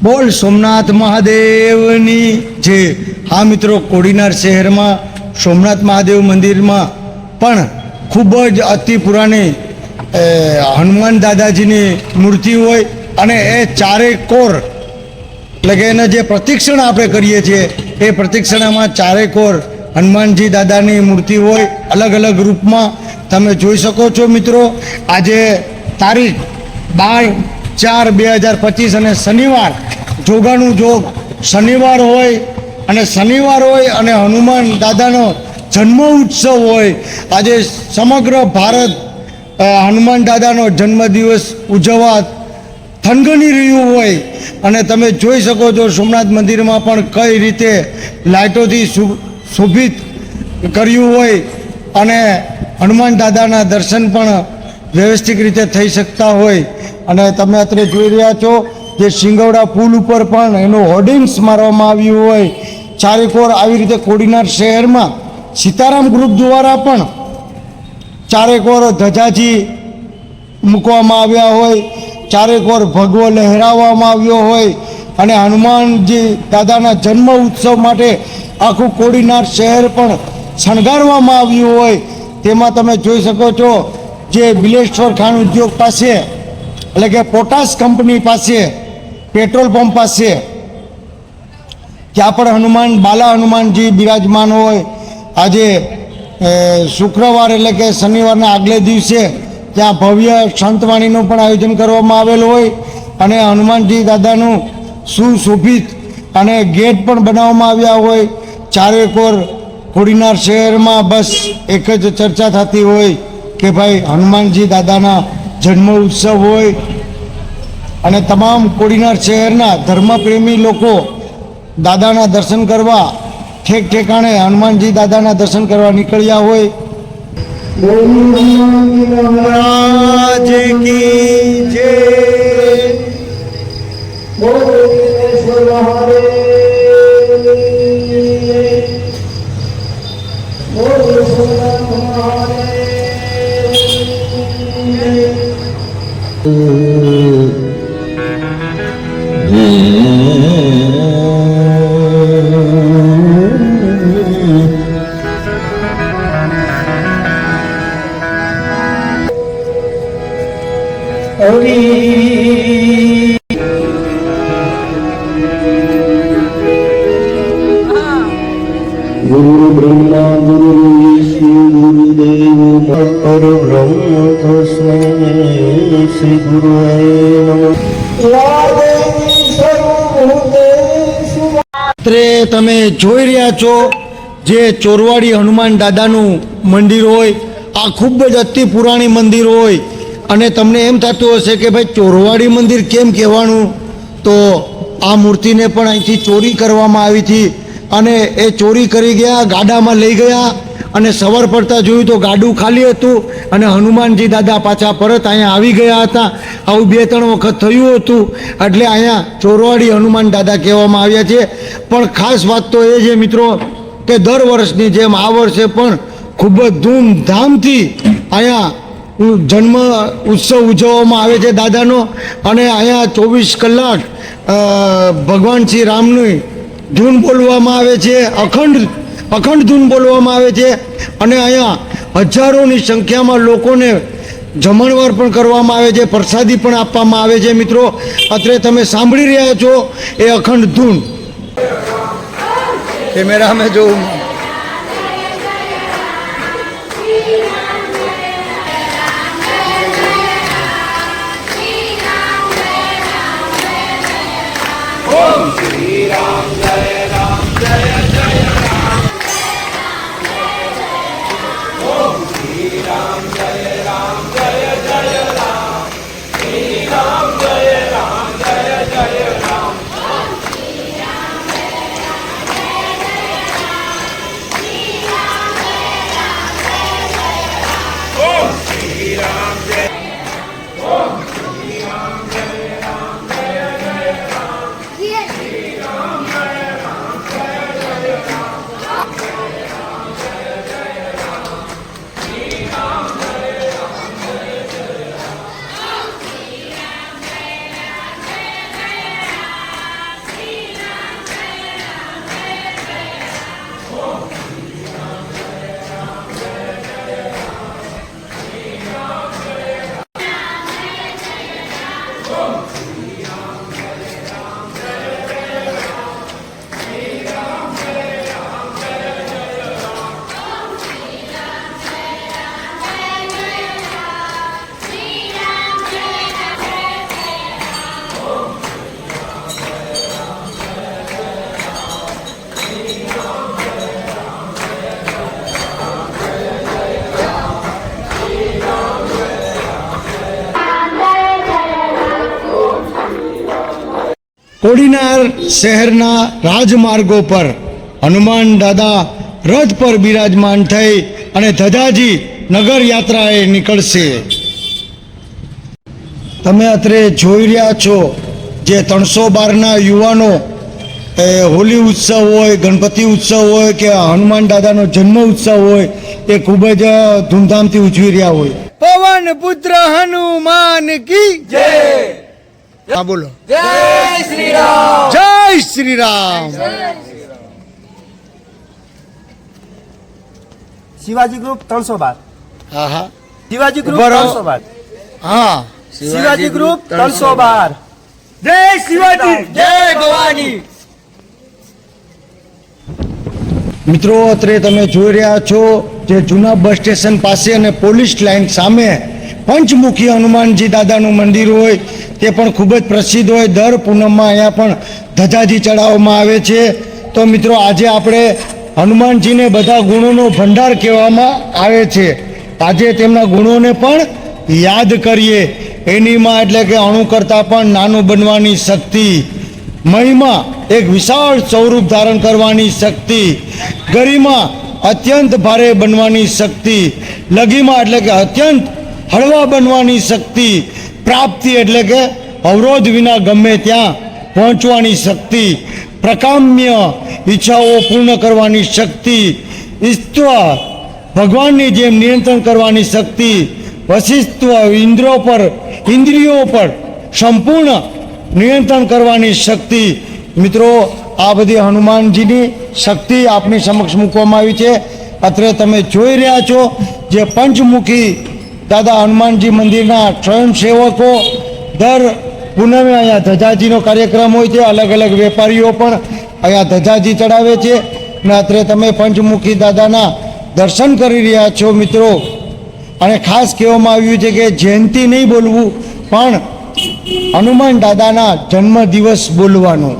બોલ સોમનાથ મહાદેવની જે। હા મિત્રો, કોડીનાર શહેરમાં સોમનાથ મહાદેવ મંદિરમાં પણ ખૂબ જ અતિ પુરાણી હનુમાન દાદાજીની મૂર્તિ હોય અને એ ચારે કોર એટલે કે એને જે પ્રદક્ષિણ આપણે કરીએ છીએ એ પ્રદક્ષિણામાં ચારે કોર હનુમાનજી દાદાની મૂર્તિ હોય અલગ અલગ રૂપમાં તમે જોઈ શકો છો મિત્રો। આજે તારીખ 12/4/2025 અને શનિવાર જોગાનું જોગ શનિવાર હોય અને હનુમાન દાદાનો જન્મ ઉત્સવ હોય। આજે સમગ્ર ભારત હનુમાન દાદાનો જન્મદિવસ ઉજવવા થનગની રહ્યું હોય અને તમે જોઈ શકો છો સોમનાથ મંદિરમાં પણ કઈ રીતે લાઇટોથી શોભિત કર્યું હોય અને હનુમાન દાદાના દર્શન પણ વ્યવસ્થિત રીતે થઈ શકતા હોય। અને તમે અત્યારે જોઈ રહ્યા છો જે સિંગવડા પુલ ઉપર પણ એનું હોર્ડિંગ્સ મારવામાં આવ્યું હોય ચારેકોર। આવી રીતે કોડીનાર શહેરમાં સીતારામ ગ્રુપ દ્વારા પણ ચારેકોર ધજાજી મૂકવામાં આવ્યા હોય, ચારેકોર ભગવો લહેરાવવામાં આવ્યો હોય અને હનુમાનજી દાદાના જન્મ ઉત્સવ માટે આખું કોડીનાર શહેર પણ શણગારવામાં આવ્યું હોય। તેમાં તમે જોઈ શકો છો જે બિલેશ્વર ખાણ ઉદ્યોગ પાસે એટલે કે પોટાશ કંપની પાસે પેટ્રોલ પંપ પાસે ત્યાં પણ બાલા હનુમાનજી બિરાજમાન હોય। આજે શુક્રવાર એટલે કે શનિવારના આગલે દિવસે ત્યાં ભવ્ય સંતવાણીનું પણ આયોજન કરવામાં આવેલ હોય અને હનુમાનજી દાદાનું સુશોભિત અને ગેટ પણ બનાવવામાં આવ્યા હોય। ચારેકોર કોડીનાર શહેરમાં બસ એક જ ચર્ચા થતી હોય કે ભાઈ હનુમાનજી દાદાના જન્મ ઉત્સવ હોય અને તમામ કોડીનાર શહેરના ધર્મપ્રેમી લોકો દાદાના દર્શન કરવા ઠેક ઠેકાણે હનુમાનજી દાદાના દર્શન કરવા નીકળ્યા હોય। મહારાજ કી જય। गुरु ब्रह्मा गुरु विष्णु गुरुदेव परब्रह्म तस्मै श्री गुरुवे नमः। તમે જોઈ રહ્યા છો જે ચોરવાડી હનુમાન દાદાનું મંદિર હોય આ ખૂબ જ અતિ પુરાણી મંદિર હોય અને તમને એમ થતું હશે કે ભાઈ ચોરવાડી મંદિર કેમ કહેવાનું, તો આ મૂર્તિને પણ અહીંથી ચોરી કરવામાં આવી હતી અને એ ચોરી કરી ગયા, ગાડામાં લઈ ગયા અને સવાર પડતા જોયું તો ગાડું ખાલી હતું અને હનુમાનજી દાદા પાછા પરત અહીંયા આવી ગયા હતા। આવું 2-3 વખત થયું હતું એટલે અહીંયા ચોરવાડી હનુમાન દાદા કહેવામાં આવ્યા છે। પણ ખાસ વાત તો એ છે મિત્રો કે દર વર્ષની જેમ આ વર્ષે પણ ખૂબ જ ધૂમધામથી અહીંયા જન્મ ઉત્સવ ઉજવવામાં આવે છે દાદાનો અને અહીંયા 24 કલાક ભગવાન શ્રી રામની ધૂન બોલવામાં આવે છે, અખંડ ધૂન બોલવામાં આવે છે અને અહીંયા હજારોની સંખ્યામાં લોકોને જમણવાર પણ કરવામાં આવે છે, પ્રસાદી પણ આપવામાં આવે છે। મિત્રો અત્યારે તમે સાંભળી રહ્યા છો એ અખંડ ધૂન। કેમેરામાં જોઉં કોડીનાર શહેરના રાજમાર્ગો પર હનુમાન દાદા રથ પર બિરાજમાન થઈ અને ધજાજી નગર યાત્રાએ નીકળશે. તમે અત્રે જોઈ રહ્યા છો જે 312ના યુવાનો એ હોલી ઉત્સવ હોય, ગણપતિ ઉત્સવ હોય કે હનુમાન દાદાનો જન્મ ઉત્સવ હોય એ ખૂબ જ ધૂમધામથી ઉજવી રહ્યા હોય. પવન પુત્ર હનુમાન કી જય. હા બોલો. જય શ્રી રામ. જય શ્રી રામ. શિવાજી ગ્રુપ 312. હા હા શિવાજી ગ્રુપ ઉભા રહો. 312. હા શિવાજી ગ્રુપ 312. જય શિવાજી, જય ભવાની. મિત્રો અત્રે તમે જોઈ રહ્યા છો જે જૂના બસ સ્ટેશન પાસે અને પોલીસ લાઇન સામે પંચમુખી હનુમાનજી દાદાનું મંદિર હોય તે પણ ખૂબ જ પ્રસિદ્ધ હોય. દર પૂનમમાં અહીંયા પણ ધજાજી ચડાવવામાં આવે છે. તો મિત્રો આજે આપણે હનુમાનજીને બધા ગુણોનો ભંડાર કહેવામાં આવે છે. આજે તેમના ગુણોને પણ યાદ કરીએ. એનીમાં એટલે કે અણુ કરતાં પણ નાનું બનવાની શક્તિ, મહિમા એક વિશાળ સ્વરૂપ ધારણ કરવાની શક્તિ, ગરિમા અત્યંત ભારે બનવાની શક્તિ, લગીમા એટલે કે અત્યંત હળવા બનવાની શક્તિ, પ્રાપ્તિ એટલે કે અવરોધ વિના ગમે ત્યાં પહોંચવાની શક્તિ, પ્રકામ્ય ઈચ્છાઓ પૂર્ણ કરવાની શક્તિ, ઈષ્ટવ ભગવાનની જેમ નિયંત્રણ કરવાની શક્તિ, વશિષ્ઠ ઇન્દ્રિયો પર સંપૂર્ણ નિયંત્રણ કરવાની શક્તિ. મિત્રો આ બધી હનુમાનજીની શક્તિ આપની સમક્ષ મૂકવામાં આવી છે. અત્રે તમે જોઈ રહ્યા છો જે પંચમુખી દાદા હનુમાનજી મંદિરના સ્વયંસેવકો દર પૂનમે અહીંયા ધજાજીનો કાર્યક્રમ હોય છે. અલગ અલગ વેપારીઓ પણ અહીંયા ધજાજી ચડાવે છે. અને અત્રે તમે પંચમુખી દાદાના દર્શન કરી રહ્યા છો મિત્રો. અને ખાસ કહેવામાં આવ્યું છે કે જયંતી નહીં બોલવું પણ હનુમાન દાદાના જન્મ દિવસ બોલવાનો.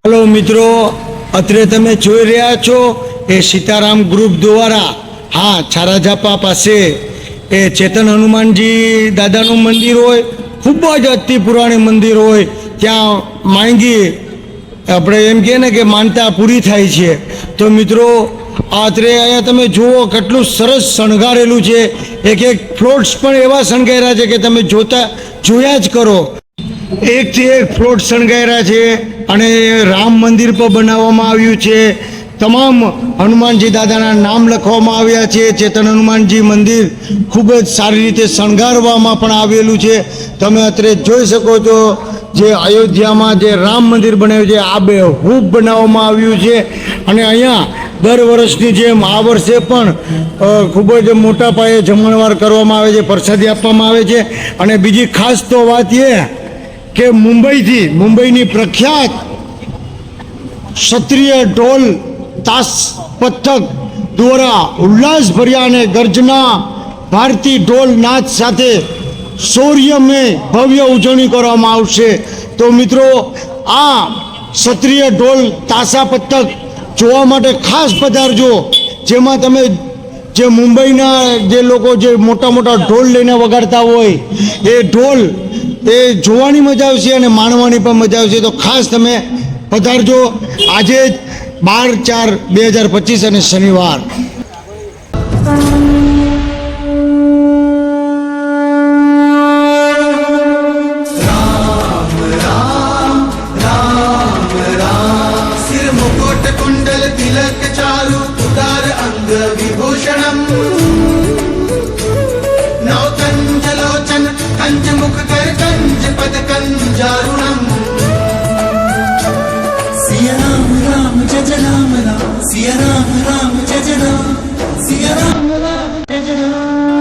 હેલો મિત્રો, અત્રે તમે જોઈ રહ્યા છો એ સીતારામ ગ્રુપ દ્વારા હા છારાઝાપા પાસે એ ચેતન હનુમાનજી દાદાનું મંદિર હોય, ખૂબ જ અતિ પુરાણી મંદિર હોય. ત્યાં માંગી આપણે એમ કહે ને કે માનતા પૂરી થાય છે. તો મિત્રો અત્રે અહીંયા તમે જુઓ કેટલું સરસ શણગારેલું છે. એક એક ફ્લોટ્સ પણ એવા શણગાર્યા છે કે તમે જોયા જ કરો. એકથી એક ફ્લોટ શણગાર્યા છે. અને રામ મંદિર પણ બનાવવામાં આવ્યું છે. તમામ હનુમાનજી દાદાના નામ લખવામાં આવ્યા છે. ચેતન હનુમાનજી મંદિર ખૂબ જ સારી રીતે શણગારવામાં પણ આવેલું છે. તમે અત્રે જોઈ શકો છો જે અયોધ્યામાં જે રામ મંદિર બનાવ્યું છે આ બેહૂબ બનાવવામાં આવ્યું છે. અને અહીંયા દર વર્ષની જેમ આ વર્ષે પણ ખૂબ જ મોટા પાયે જમણવાર કરવામાં આવે છે, પ્રસાદી આપવામાં આવે છે. અને બીજી ખાસ તો વાત એ કે મુંબઈની પ્રખ્યાત ક્ષત્રિય ઢોલ તાસ પથક દ્વારા ઉલ્લાસભર્યા અને ગર્જના ભારતી ઢોલ નાચ સાથે શૌર્યમય ભવ્ય ઉજવણી કરવામાં આવશે. તો મિત્રો આ ક્ષત્રિય ઢોલ તાસા પથક જોવા માટે ખાસ પધારજો. જેમાં તમે જે મુંબઈના જે લોકો જે મોટા મોટા ઢોલ લઈને વગાડતા હોય એ ઢોલ એ જોવાની મજા આવશે અને માણવાની પણ મજા આવશે. તો ખાસ તમે પધારજો. આજે 12/4/2025 અને શનિવાર. कंज मुख कर कंज पद पूजारुणम् सिया राम राम जय जय राम राम सिया राम राम जय जय राम सिया राम राम जय जय राम